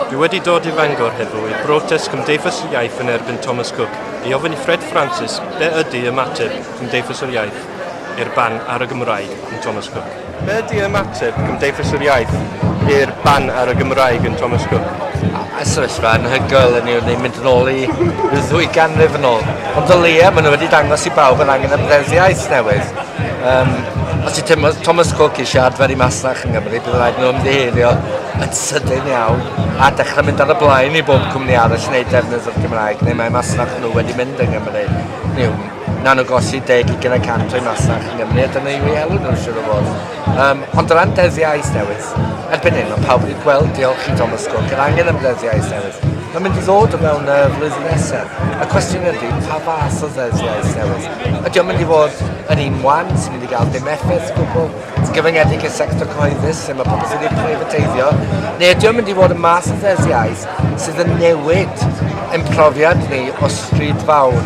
Dwi wedi dod I Bangor heddiw I brotest Cymdeithas yr Iaith yn erbyn Thomas Cook I ofyn I Ffred Fransis be ydy ymateb Cymdeithas yr Iaith i'r ban ar y Gymraeg yn Thomas Cook. Be ydy ymateb Cymdeithas yr Iaith i'r ban ar y Gymraeg yn Thomas Cook? Y sefyllfa anhygoel yn ni'n mynd yn ôl I 2 ganrif yn ôl. Ond o leia, maen nhw wedi dangos I bawb yn angen ymddesiaeth newydd. Os I Thomas Cook I siarad fer I masnach yng Nghymru, bydd rhaid nhw ymddiheurio yn sydyn iawn a dechrau mynd ar y blaen I bob cwmni arall wneud defnydd o'r Gymraeg, neu mae masnach nhw wedi mynd yng Nghymru. Na'n nhw gosi 10% o'i masnach yng Nghymru, a dyna I elw nhw'n siŵr o fod. Ond o ran desiaeth newydd, erbyn hyn, mae pawb wedi gweld diolch I Thomas Cook, yn angen ymddesiaeth newydd. Mae'n mynd I ddod o fewn flwyddyn nesaf. Y cwestiwn ydy, pa fath o ddesiaeth newydd? Ydy o'n mynd I fod yn un wan sy'n mynd I gael dim effaith gwbl, sy'n gyfyngedig y sector cyhoeddus sy'n mae pobl sy'n ei privateiddio, neu ydy o'n mynd I fod yn mas o ddesiaeth sydd yn newid ein profiad ni o stryd fawr,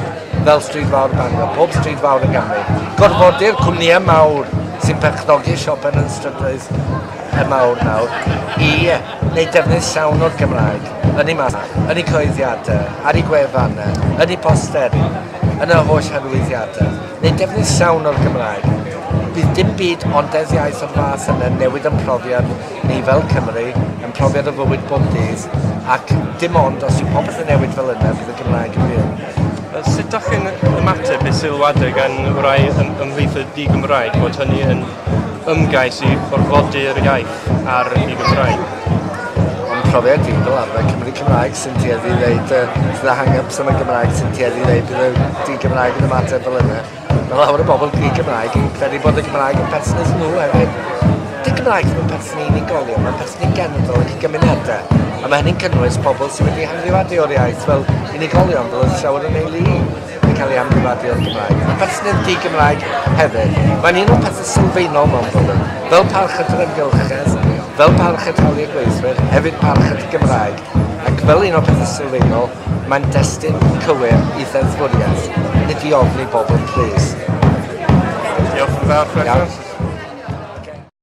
fel stryd fawr Bangor, pob stryd fawr yn Gymru. Gorfodir cwmnïau mawr sy'n perchnogi siopen yn strydoedd mawr nawr I wneud defnydd llawn o'r Gymraeg yn ei mas, yn ei coeddiadau, ar ei gwefannau, yn ei posteri, yn y holl hyrwyddiadau, wneud defnydd llawn o'r Gymraeg. Bydd dim byd ond desiaeth o'r fath yna newid yn profiad ni fel Cymru, yn profiad o fywyd bob dydd, ac dim ond os yw popeth yn newid fel yna, bydd y Gymraeg yn byw. Sut ydych chi'n ymateb I sylwadau gan rai ymhlith y di-Gymraeg bod hynny yn ymgais I orfodi'r iaith ar y di-Gymraeg? Ond profiad di fel arfer Cymru Cymraeg sy'n tueddu I ddeud sydd y hang-ups am y Gymraeg sy'n tueddu I ddeud bydd y di-Gymraeg yn ymateb fel yna. Mae lawer o bobl di-Gymraeg yn credu bod y Gymraeg yn persynus nhw hefyd. Di-Gymraeg ddim yn persyn unigolion, mae'n persyn genedl yn gymunedau. A mae hynny'n cynnwys pobl sy'n wedi hamddifadu o'r iaith fel unigolion fel oedd llawer yn ei lu yn cael ei hamddifadu o'r Gymraeg. Mae persyn di-Gymraeg hefyd. Mae'n un o'r pethau sylfaenol mewn bobl. Fel parch yr ymgylchedd, fel parch yr hawliau gweithwyr, hefyd parch yr Gymraeg. Ac fel un o'r pethau sylfaenol, mae'n destun cywir I ddeddfwriaeth. Nid I ofni bobl plîs. Diolch yn fawr, Ffred Fransis.